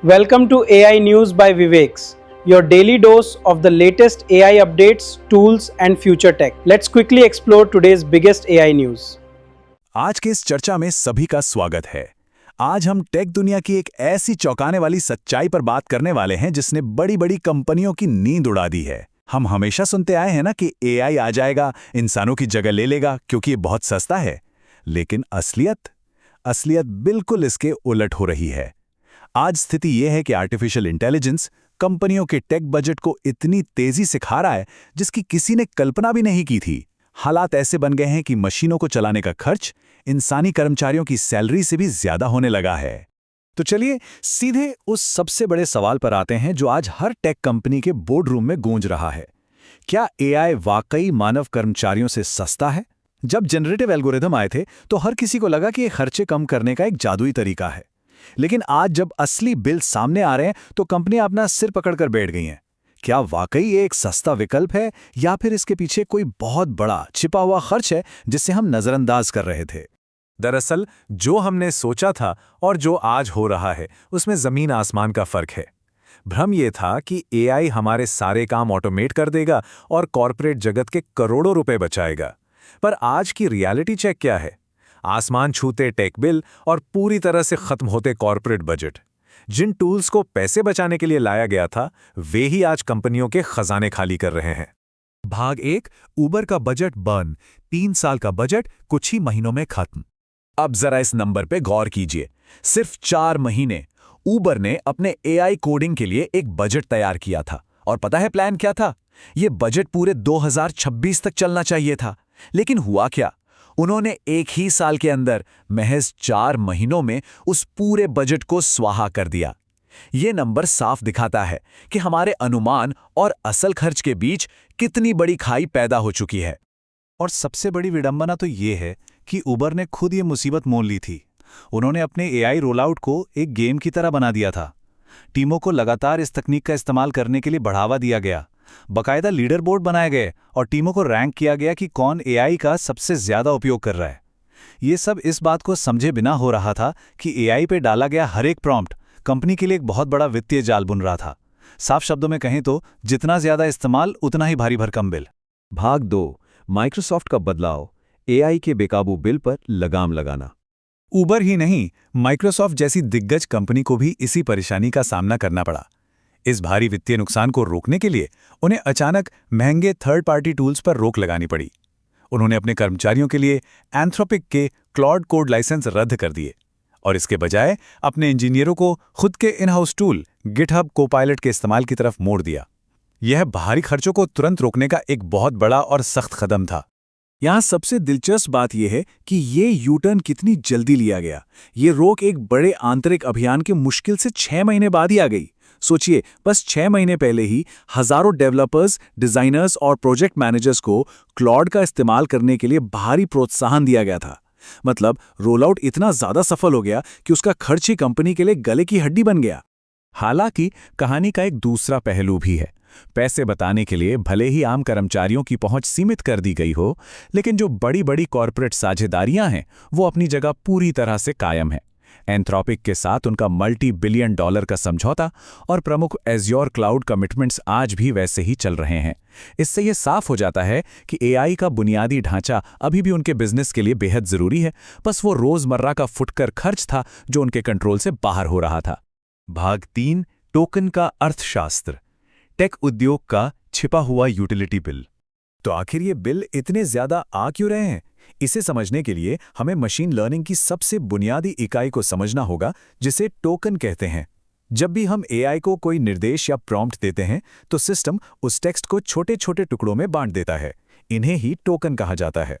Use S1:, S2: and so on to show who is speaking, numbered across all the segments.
S1: Welcome to AI News by Viveks, your daily dose of the latest AI updates, tools, and future tech. Let's quickly explore today's biggest AI news.
S2: आज के इस चर्चा में सभी का स्वागत है। आज हम टेक दुनिया की एक ऐसी चौंकाने वाली सच्चाई पर बात करने वाले हैं जिसने बड़ी बड़ी कंपनियों की नींद उड़ा दी है। हम हमेशा सुनते आए हैं ना कि एआई आ जाएगा, इंसानों की जगह ले लेगा क्योंकि ये बहुत सस्ता है। लेकिन असलियत बिल्कुल इसके उलट हो रही है। आज स्थिति यह है कि आर्टिफिशियल इंटेलिजेंस कंपनियों के टेक बजट को इतनी तेजी से खा रहा है जिसकी किसी ने कल्पना भी नहीं की थी। हालात ऐसे बन गए हैं कि मशीनों को चलाने का खर्च इंसानी कर्मचारियों की सैलरी से भी ज्यादा होने लगा है। तो चलिए सीधे उस सबसे बड़े सवाल पर आते हैं जो आज हर टेक कंपनी के बोर्ड रूम में गूंज रहा है। क्या एआई वाकई मानव कर्मचारियों से सस्ता है? जब जनरेटिव एल्गोरिदम आए थे तो हर किसी को लगा कि ये खर्चे कम करने का एक जादुई तरीका है। लेकिन आज जब असली बिल सामने आ रहे हैं तो कंपनियां अपना सिर पकड़कर बैठ गई हैं। क्या वाकई ये एक सस्ता विकल्प है या फिर इसके पीछे कोई बहुत बड़ा छिपा हुआ खर्च है जिसे हम नजरअंदाज कर रहे थे? दरअसल जो हमने सोचा था और जो आज हो रहा है उसमें जमीन आसमान का फर्क है। भ्रम ये था कि एआई हमारे सारे काम ऑटोमेट कर देगा और कॉर्पोरेट जगत के करोड़ों रुपए बचाएगा। पर आज की रियलिटी चेक क्या है? आसमान छूते टेक बिल और पूरी तरह से खत्म होते कॉर्पोरेट बजट। जिन टूल्स को पैसे बचाने के लिए लाया गया था वे ही आज कंपनियों के खजाने खाली कर रहे हैं। भाग 1, ऊबर का बजट बर्न, 3 साल का बजट कुछ ही महीनों में खत्म। अब जरा इस नंबर पे गौर कीजिए। सिर्फ 4 महीने ऊबर ने अपने एआई कोडिंग के लिए एक बजट तैयार किया था। और पता है प्लान क्या था? ये बजट पूरे 2026 तक चलना चाहिए था। लेकिन हुआ क्या? उन्होंने एक ही साल के अंदर महज 4 महीनों में उस पूरे बजट को स्वाहा कर दिया। ये नंबर साफ दिखाता है कि हमारे अनुमान और असल खर्च के बीच कितनी बड़ी खाई पैदा हो चुकी है। और सबसे बड़ी विडंबना तो ये है कि उबर ने खुद ये मुसीबत मोल ली थी। उन्होंने अपने एआई रोलआउट को एक गेम की तरह बना दिया था। टीमों को लगातार इस तकनीक का इस्तेमाल करने के लिए बढ़ावा दिया गया। बकायदा लीडर बोर्ड बनाए गए और टीमों को रैंक किया गया कि कौन एआई का सबसे ज्यादा उपयोग कर रहा है। ये सब इस बात को समझे बिना हो रहा था कि एआई पे डाला गया हर एक प्रॉम्प्ट कंपनी के लिए एक बहुत बड़ा वित्तीय जाल बुन रहा था। साफ शब्दों में कहें तो जितना ज्यादा इस्तेमाल उतना ही भारी भरकम बिल।
S3: भाग 2, माइक्रोसॉफ्ट का बदलाव, एआई के बेकाबू बिल पर लगाम लगाना।
S2: उबर ही नहीं, माइक्रोसॉफ्ट जैसी दिग्गज कंपनी को भी इसी परेशानी का सामना करना पड़ा। इस भारी वित्तीय नुकसान को रोकने के लिए उन्हें अचानक महंगे थर्ड पार्टी टूल्स पर रोक लगानी पड़ी। उन्होंने अपने कर्मचारियों के लिए एंथ्रोपिक के क्लॉड कोड लाइसेंस रद्द कर दिए और इसके बजाय अपने इंजीनियरों को खुद के in house tool GitHub Copilot के इस्तेमाल की तरफ मोड़ दिया। यह भारी खर्चों को तुरंत रोकने का एक बहुत बड़ा और सख्त कदम था। यहाँ सबसे दिलचस्प बात यह है कि ये यूटर्न कितनी जल्दी लिया गया। ये रोक एक बड़े आंतरिक अभियान के मुश्किल से 6 महीने बाद ही आ गई। सोचिए, बस 6 महीने पहले ही हजारों डेवलपर्स, डिजाइनर्स और प्रोजेक्ट मैनेजर्स को क्लॉड का इस्तेमाल करने के लिए भारी प्रोत्साहन दिया गया था। मतलब रोलआउट इतना ज्यादा सफल हो गया कि उसका खर्च ही कंपनी के लिए गले की हड्डी बन गया। हालांकि कहानी का एक दूसरा पहलू भी है। पैसे बताने के लिए भले ही आम कर्मचारियों की पहुंच सीमित कर दी गई हो, लेकिन जो बड़ी बड़ी कॉरपोरेट साझेदारियां हैं वो अपनी जगह पूरी तरह से कायम है। एंथ्रोपिक के साथ उनका $multi-billion का समझौता और प्रमुख एज़्योर क्लाउड कमिटमेंट्स आज भी वैसे ही चल रहे हैं। इससे यह साफ हो जाता है कि एआई का बुनियादी ढांचा अभी भी उनके बिजनेस के लिए बेहद जरूरी है। बस वो रोजमर्रा का फुटकर खर्च था जो उनके कंट्रोल से बाहर हो रहा था। भाग 3, टोकन का अर्थशास्त्र, टेक उद्योग का छिपा हुआ यूटिलिटी बिल। तो आखिर ये बिल इतने ज्यादा आ क्यों रहे हैं? इसे समझने के लिए हमें मशीन लर्निंग की सबसे बुनियादी इकाई को समझना होगा जिसे टोकन कहते हैं। जब भी हम एआई को कोई निर्देश या प्रॉम्प्ट देते हैं तो सिस्टम उस टेक्स्ट को छोटे छोटे टुकड़ों में बांट देता है। इन्हें ही टोकन कहा जाता है।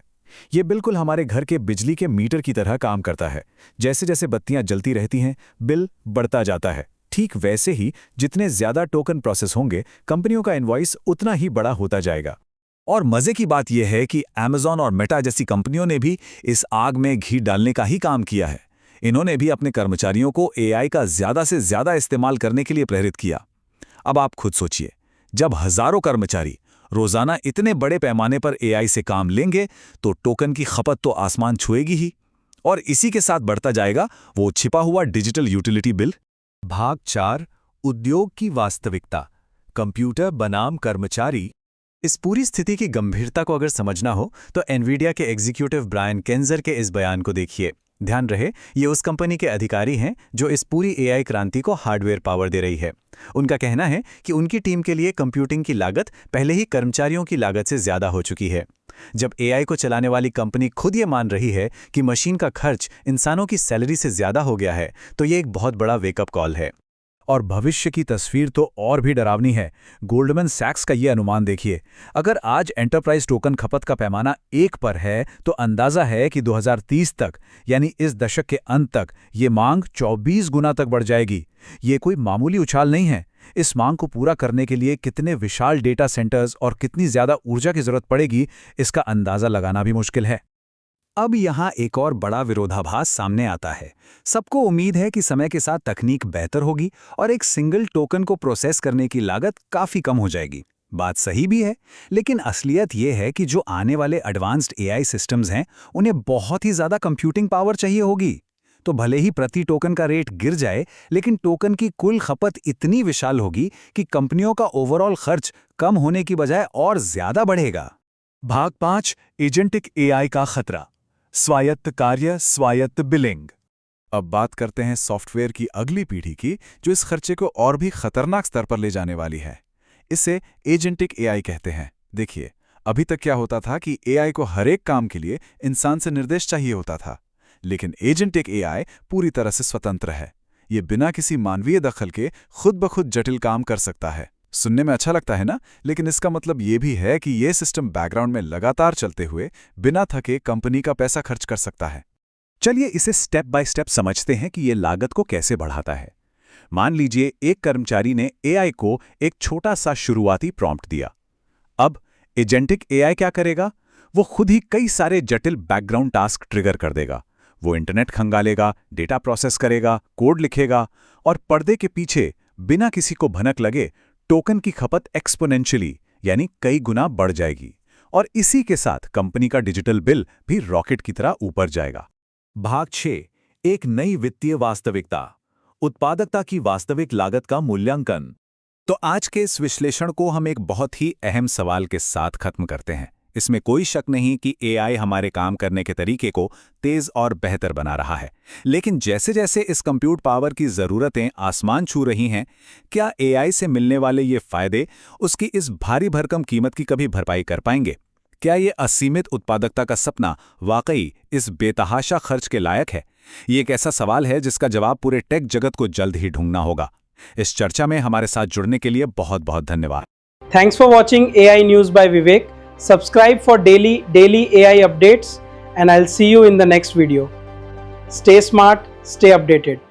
S2: ये बिल्कुल हमारे घर के बिजली के मीटर की तरह काम करता है। जैसे जैसे बत्तियां जलती रहती हैं, बिल बढ़ता जाता है। ठीक वैसे ही जितने ज्यादा टोकन प्रोसेस होंगे, कंपनियों का इनवॉइस उतना ही बड़ा होता जाएगा। और मजे की बात यह है कि Amazon और मेटा जैसी कंपनियों ने भी इस आग में घी डालने का ही काम किया है। इन्होंने भी अपने कर्मचारियों को एआई का ज्यादा से ज्यादा इस्तेमाल करने के लिए प्रेरित किया। अब आप खुद सोचिए, जब हजारों कर्मचारी रोजाना इतने बड़े पैमाने पर एआई से काम लेंगे तो टोकन की खपत तो आसमान छुएगी ही। और इसी के साथ बढ़ता जाएगा वो छिपा हुआ डिजिटल यूटिलिटी बिल। भाग 4 उद्योग की वास्तविकता, कंप्यूटर बनाम कर्मचारी। इस पूरी स्थिति की गंभीरता को अगर समझना हो तो एनवीडिया के एग्जीक्यूटिव ब्रायन केंजर के इस बयान को देखिए। ध्यान रहे, ये उस कंपनी के अधिकारी हैं जो इस पूरी एआई क्रांति को हार्डवेयर पावर दे रही है। उनका कहना है कि उनकी टीम के लिए कंप्यूटिंग की लागत पहले ही कर्मचारियों की लागत से ज्यादा हो चुकी है। जब एआई को चलाने वाली कंपनी खुद ये मान रही है कि मशीन का खर्च इंसानों की सैलरी से ज्यादा हो गया है, तो ये एक बहुत बड़ा वेकअप कॉल है। और भविष्य की तस्वीर तो और भी डरावनी है। गोल्डमैन सैक्स का ये अनुमान देखिए, अगर आज एंटरप्राइज टोकन खपत का पैमाना 1 पर है तो अंदाजा है कि 2030 तक, यानी इस दशक के अंत तक, ये मांग 24 गुना तक बढ़ जाएगी। ये कोई मामूली उछाल नहीं है। इस मांग को पूरा करने के लिए कितने विशाल डेटा सेंटर्स और कितनी ज्यादा ऊर्जा की जरूरत पड़ेगी, इसका अंदाजा लगाना भी मुश्किल है। अब यहाँ एक और बड़ा विरोधाभास सामने आता है। सबको उम्मीद है कि समय के साथ तकनीक बेहतर होगी और एक सिंगल टोकन को प्रोसेस करने की लागत काफी कम हो जाएगी। बात सही भी है, लेकिन असलियत यह है कि जो आने वाले एडवांस्ड एआई सिस्टम्स हैं, उन्हें बहुत ही ज्यादा कंप्यूटिंग पावर चाहिए होगी। तो भले ही प्रति टोकन का रेट गिर जाए, लेकिन टोकन की कुल खपत इतनी विशाल होगी कि कंपनियों का ओवरऑल खर्च कम होने की बजाय और ज्यादा बढ़ेगा। भाग 5 एजेंटिक एआई का खतरा, स्वायत्त कार्य, स्वायत्त बिलिंग। अब बात करते हैं सॉफ्टवेयर की अगली पीढ़ी की, जो इस खर्चे को और भी खतरनाक स्तर पर ले जाने वाली है। इसे एजेंटिक एआई कहते हैं। देखिए, अभी तक क्या होता था कि एआई को हर एक काम के लिए इंसान से निर्देश चाहिए होता था, लेकिन एजेंटिक एआई पूरी तरह से स्वतंत्र है। ये बिना किसी मानवीय दखल के खुद ब खुद जटिल काम कर सकता है। सुनने में अच्छा लगता है ना, लेकिन इसका मतलब ये भी है कि ये सिस्टम बैकग्राउंड में लगातार चलते हुए बिना थके कंपनी का पैसा खर्च कर सकता है। चलिए इसे स्टेप बाय स्टेप समझते हैं कि ये लागत को कैसे बढ़ाता है। मान लीजिए एक कर्मचारी ने एआई को एक छोटा सा शुरुआती प्रॉम्प्ट दिया। अब एजेंटिक एआई क्या करेगा? वो खुद ही कई सारे जटिल बैकग्राउंड टास्क ट्रिगर कर देगा। वो इंटरनेट खंगालेगा, डेटा प्रोसेस करेगा, कोड लिखेगा, और पर्दे के पीछे बिना किसी को भनक लगे टोकन की खपत एक्सपोनेंशियली, यानी कई गुना बढ़ जाएगी। और इसी के साथ कंपनी का डिजिटल बिल भी रॉकेट की तरह ऊपर जाएगा। भाग 6 एक नई वित्तीय वास्तविकता, उत्पादकता की वास्तविक लागत का मूल्यांकन। तो आज के इस विश्लेषण को हम एक बहुत ही अहम सवाल के साथ खत्म करते हैं। इसमें कोई शक नहीं कि एआई हमारे काम करने के तरीके को तेज और बेहतर बना रहा है, लेकिन जैसे जैसे इस कंप्यूट पावर की ज़रूरतें आसमान छू रही हैं, क्या एआई से मिलने वाले ये फायदे उसकी इस भारी भरकम कीमत की कभी भरपाई कर पाएंगे? क्या ये असीमित उत्पादकता का सपना वाकई इस बेतहाशा खर्च के लायक है? ये एक ऐसा सवाल है जिसका जवाब पूरे टेक जगत को जल्द ही ढूंढना होगा। इस चर्चा में हमारे साथ जुड़ने के लिए बहुत बहुत धन्यवाद।
S1: Thanks for watching AI News by Vivek. Subscribe for daily AI updates, and I'll see you in the next video. Stay smart, stay updated.